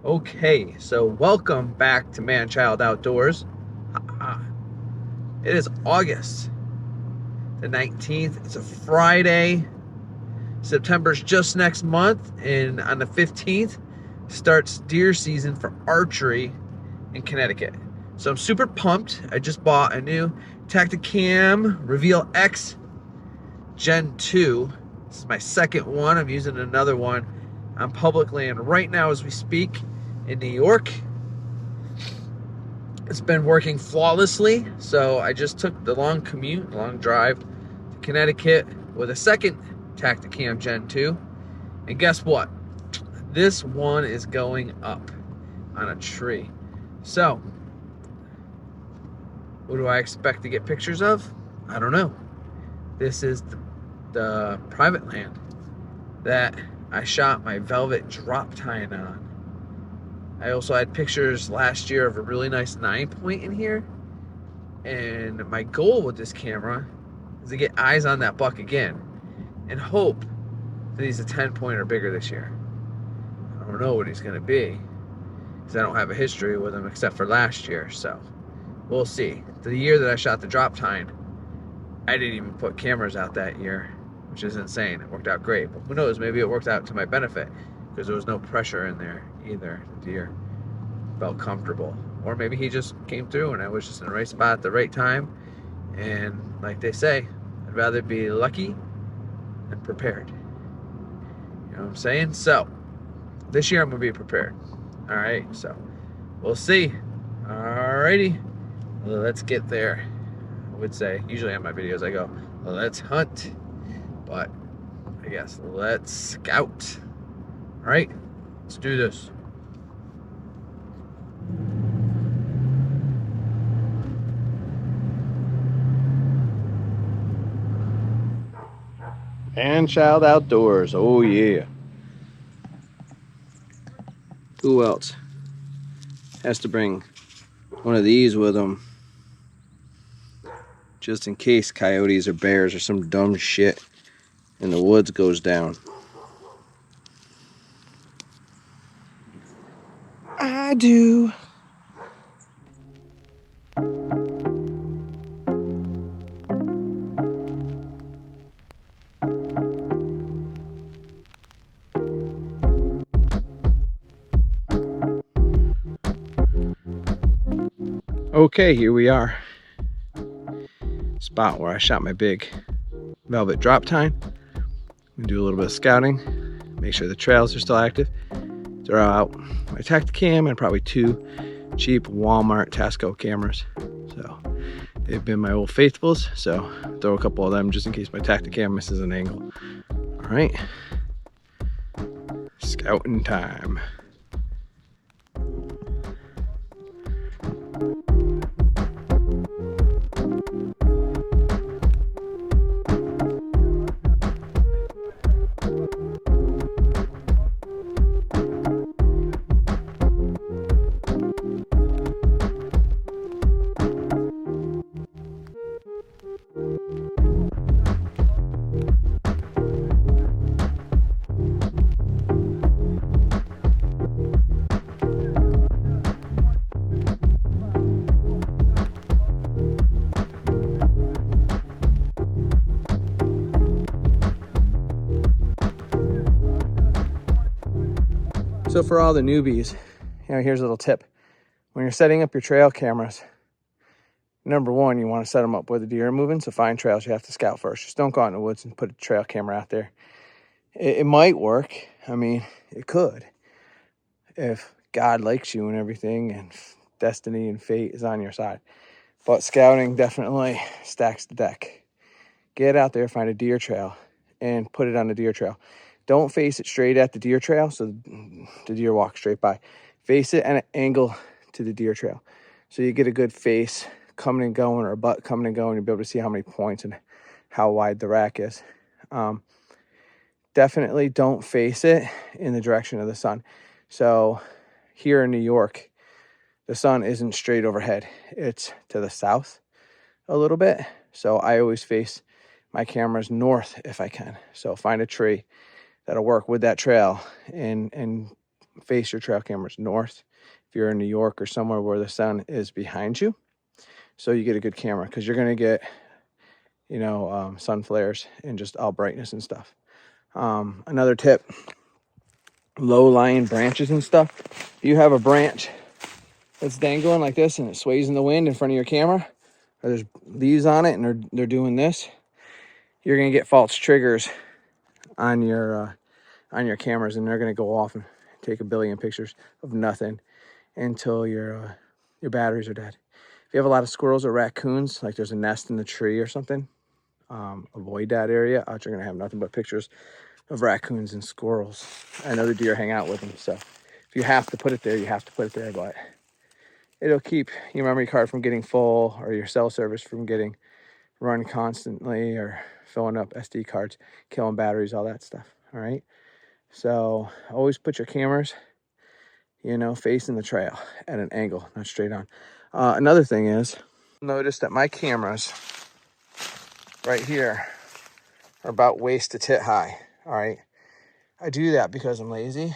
Okay, so welcome back to Man Child Outdoors. It is August the 19th. It's a Friday. September's just next month, and on the 15th starts deer season for archery in Connecticut. So I'm super pumped. I just bought a new Tacticam Reveal X Gen 2. This is my second one. I'm using another one on public land right now as we speak in New York. It's been working flawlessly, so I just took the long drive to Connecticut with a second Tacticam Gen 2. And guess what? This one is going up on a tree. So, what do I expect to get pictures of? I don't know. This is the private land that I shot my velvet drop tine on. I also had pictures last year of a really nice 9-point in here. And my goal with this camera is to get eyes on that buck again and hope that he's a 10-point or bigger this year. I don't know what he's going to be because I don't have a history with him except for last year. So we'll see. The year that I shot the drop tine, I didn't even put cameras out that year, which is insane. It worked out great. But who knows? Maybe it worked out to my benefit because there was no pressure in there either. The deer felt comfortable. Or maybe he just came through and I was just in the right spot at the right time. And like they say, I'd rather be lucky than prepared. You know what I'm saying? So this year I'm gonna be prepared. All right, so we'll see. All righty, let's get there. I would say, usually on my videos I go, let's hunt, but I guess let's scout. All right, let's do this. Man Child Outdoors, oh yeah. Who else has to bring one of these with them just in case coyotes or bears or some dumb shit in the woods goes down? I do. Okay, here we are. Spot where I shot my big velvet drop tine. We do a little bit of scouting, make sure the trails are still active. Throw out my Tacticam and probably 2 cheap Walmart Tasco cameras. So they've been my old faithfuls, so throw a couple of them just in case my Tacticam misses an angle. All right, scouting time. So for all the newbies, here's a little tip. When you're setting up your trail cameras, number one, you want to set them up where the deer are moving. So find trails you have to scout first. Just don't go out in the woods and put a trail camera out there. It might work. I mean, it could. If God likes you and everything and destiny and fate is on your side. But scouting definitely stacks the deck. Get out there, find a deer trail, and put it on the deer trail. Don't face it straight at the deer trail so the deer walk straight by. Face it at an angle to the deer trail. So you get a good face coming and going, or a butt coming and going. You'll be able to see how many points and how wide the rack is. Definitely don't face it in the direction of the sun. So here in New York, the sun isn't straight overhead. It's to the south a little bit. So I always face my cameras north if I can. So find a tree that'll work with that trail and face your trail cameras north if you're in New York or somewhere where the sun is behind you, so you get a good camera, because you're going to get, you know, sun flares and just all brightness and stuff. Another tip, low-lying branches and stuff. If you have a branch that's dangling like this and it sways in the wind in front of your camera, or there's leaves on it and they're doing this, you're going to get false triggers on your cameras, and they're going to go off and take a billion pictures of nothing until your batteries are dead. If you have a lot of squirrels or raccoons, like there's a nest in the tree or something, avoid that area. You're going to have nothing but pictures of raccoons and squirrels. I know the deer hang out with them, so if you have to put it there, you have to put it there, but it'll keep your memory card from getting full, or your cell service from getting run constantly, or filling up SD cards, killing batteries, all that stuff. All right, so always put your cameras, you know, facing the trail at an angle, not straight on. Another thing is, notice that my cameras right here are about waist to tit high. All right, I do that because I'm lazy.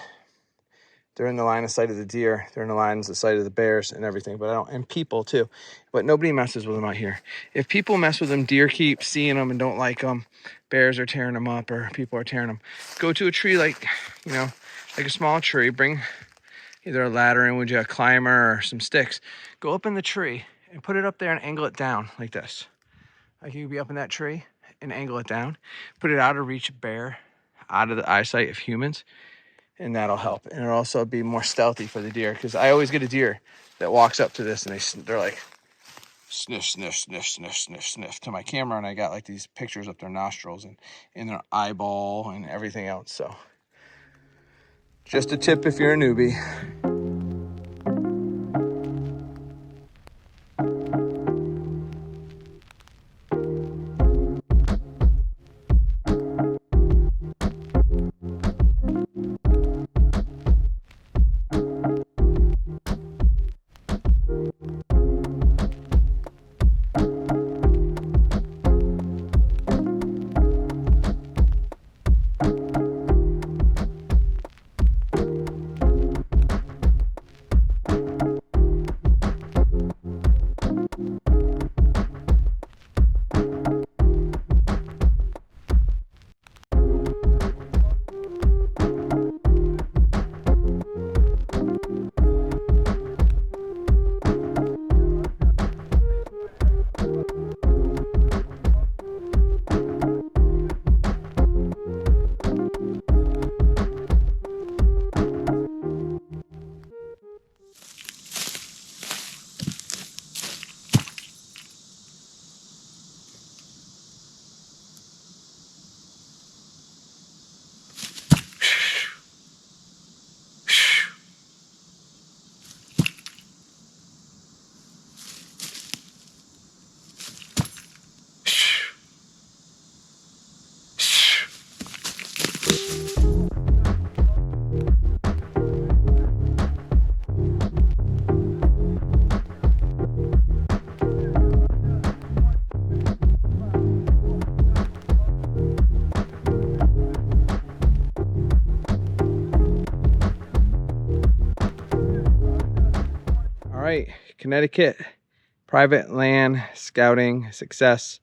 They're in the line of sight of the deer. They're in the line of sight of the bears and everything, but I don't, and people too. But nobody messes with them out here. If people mess with them, deer keep seeing them and don't like them. Bears are tearing them up, or people are tearing them. Go to a tree like, you know, like a small tree. Bring either a ladder in with you, a climber, or some sticks. Go up in the tree and put it up there and angle it down like this. Like you could be up in that tree and angle it down. Put it out of reach of bear, out of the eyesight of humans. And that'll help. And it'll also be more stealthy for the deer, because I always get a deer that walks up to this and they're like sniff, sniff, sniff, sniff, sniff, sniff to my camera, and I got like these pictures of their nostrils and in their eyeball and everything else. So just a tip if you're a newbie. right, Connecticut, private land scouting success.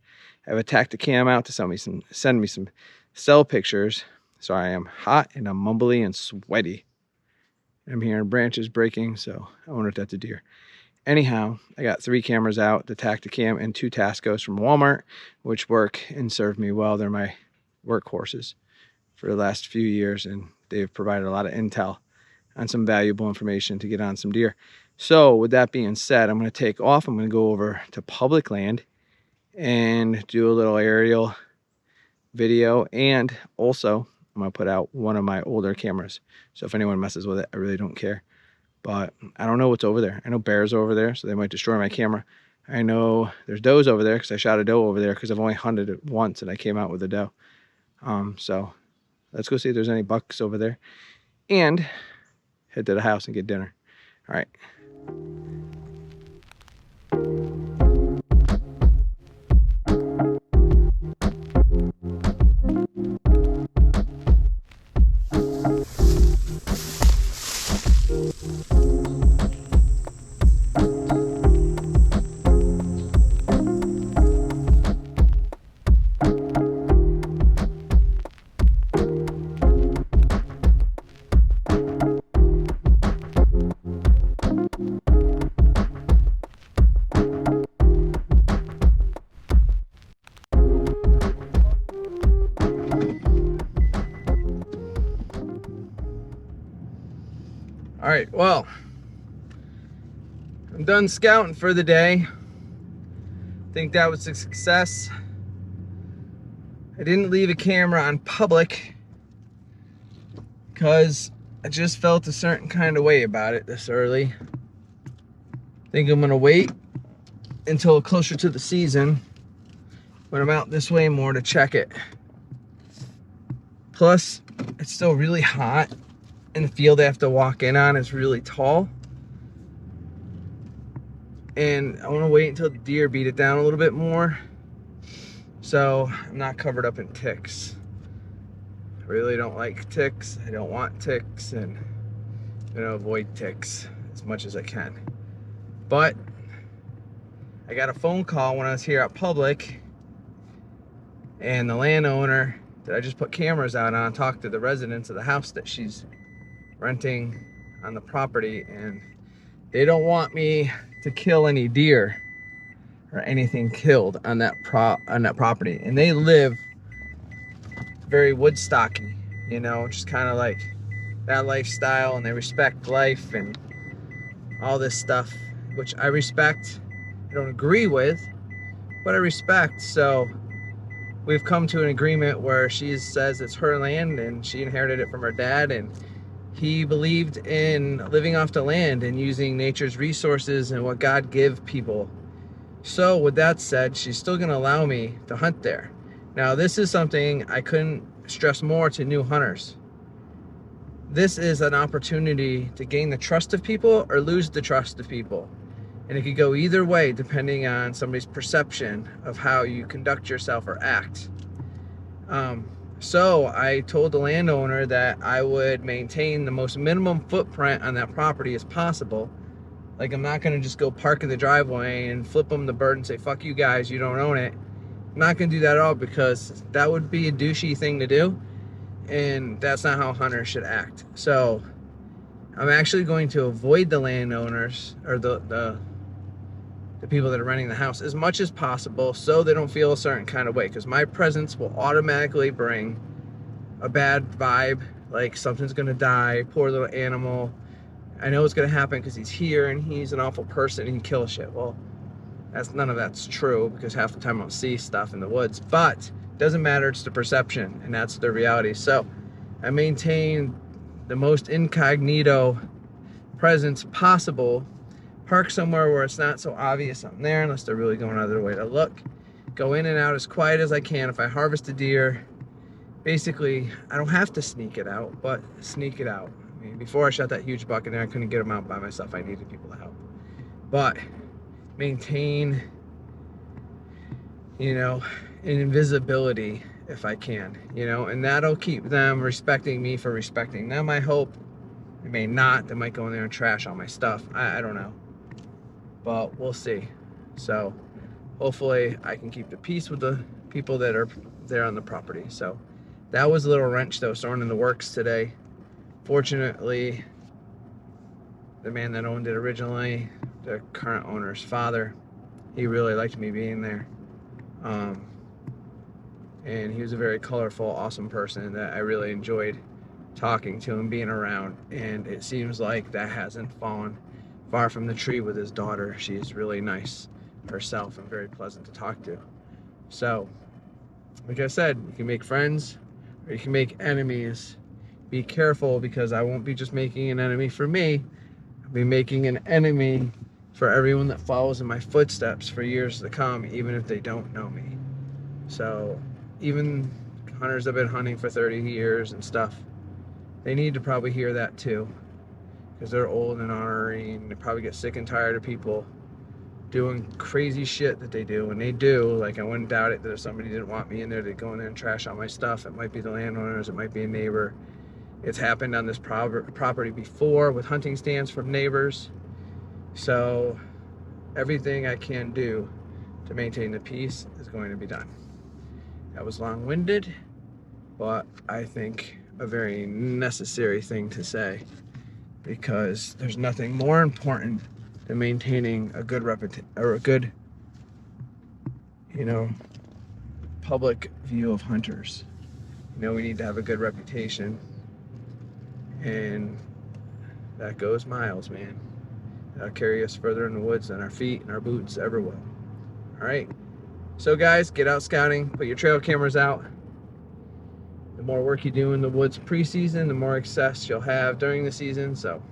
I have a Tacticam out to send me some cell pictures. So I am hot and I'm mumbly and sweaty. I'm hearing branches breaking, so I wonder if that's a deer. Anyhow, I got 3 cameras out, the Tacticam and 2 Tascos from Walmart, which work and serve me well. They're my workhorses for the last few years, and they've provided a lot of intel on some valuable information to get on some deer. So with that being said, I'm going to take off. I'm going to go over to public land and do a little aerial video, and also I'm going to put out one of my older cameras. So if anyone messes with it, I really don't care. But I don't know what's over there. I know bears are over there, so they might destroy my camera. I know there's does over there because I shot a doe over there because I've only hunted it once and I came out with a doe. So let's go see if there's any bucks over there and head to the house and get dinner. All right. All right, well, I'm done scouting for the day. I think that was a success. I didn't leave a camera on public because I just felt a certain kind of way about it this early. I think I'm gonna wait until closer to the season when I'm out this way more to check it. Plus, it's still really hot, and the field I have to walk in on is really tall. And I want to wait until the deer beat it down a little bit more, so I'm not covered up in ticks. I really don't like ticks. I don't want ticks, and I'm gonna avoid ticks as much as I can. But I got a phone call when I was here at public, and the landowner that I just put cameras out on talked to the residents of the house that she's renting on the property, and they don't want me to kill any deer or anything killed on that property. And they live very woodstocky, you know, just kind of like that lifestyle, and they respect life and all this stuff, which I respect. I don't agree with, but I respect. So we've come to an agreement where she says it's her land and she inherited it from her dad, and he believed in living off the land and using nature's resources and what God give people. So with that said, she's still gonna allow me to hunt there. Now, this is something I couldn't stress more to new hunters. This is an opportunity to gain the trust of people or lose the trust of people. And it could go either way depending on somebody's perception of how you conduct yourself or act. So I told the landowner that I would maintain the most minimum footprint on that property as possible. Like, I'm not gonna just go park in the driveway and flip them the bird and say, fuck you guys, you don't own it. I'm not gonna do that at all, because that would be a douchey thing to do, and that's not how hunters should act. So I'm actually going to avoid the landowners, or the people that are renting the house, as much as possible, so they don't feel a certain kind of way, because my presence will automatically bring a bad vibe, like something's gonna die, poor little animal. I know it's gonna happen because he's here and he's an awful person and he kills shit. Well, none of that's true, because half the time I don't see stuff in the woods, but it doesn't matter, it's the perception, and that's the reality. So I maintain the most incognito presence possible. Park somewhere where it's not so obvious I'm there, unless they're really going out of their way to look. Go in and out as quiet as I can. If I harvest a deer, basically, I don't have to sneak it out, but sneak it out. I mean, before I shot that huge buck in there, I couldn't get him out by myself. I needed people to help. But maintain, you know, an invisibility if I can, you know, and that'll keep them respecting me for respecting them, I hope. They may not. They might go in there and trash all my stuff. I don't know. But we'll see. So hopefully I can keep the peace with the people that are there on the property. So that was a little wrench that was thrown in the works today. Fortunately, the man that owned it originally, the current owner's father, he really liked me being there. And he was a very colorful, awesome person that I really enjoyed talking to and being around. And it seems like that hasn't fallen far from the tree with his daughter. She's really nice herself and very pleasant to talk to. So, like I said, you can make friends or you can make enemies. Be careful, because I won't be just making an enemy for me. I'll be making an enemy for everyone that follows in my footsteps for years to come, even if they don't know me. So even hunters that have been hunting for 30 years and stuff, they need to probably hear that too, because they're old and ornery, and they probably get sick and tired of people doing crazy shit that they do. And they do. Like, I wouldn't doubt it that if somebody didn't want me in there, they'd go in there and trash all my stuff. It might be the landowners, it might be a neighbor. It's happened on this property before with hunting stands from neighbors. So everything I can do to maintain the peace is going to be done. That was long-winded, but I think a very necessary thing to say, because there's nothing more important than maintaining a good reputation, or a good, you know, public view of hunters. You know, we need to have a good reputation, and that goes miles, man. That'll carry us further in the woods than our feet and our boots ever will. All right. So guys, get out scouting, put your trail cameras out. The more work you do in the woods preseason, the more success you'll have during the season. So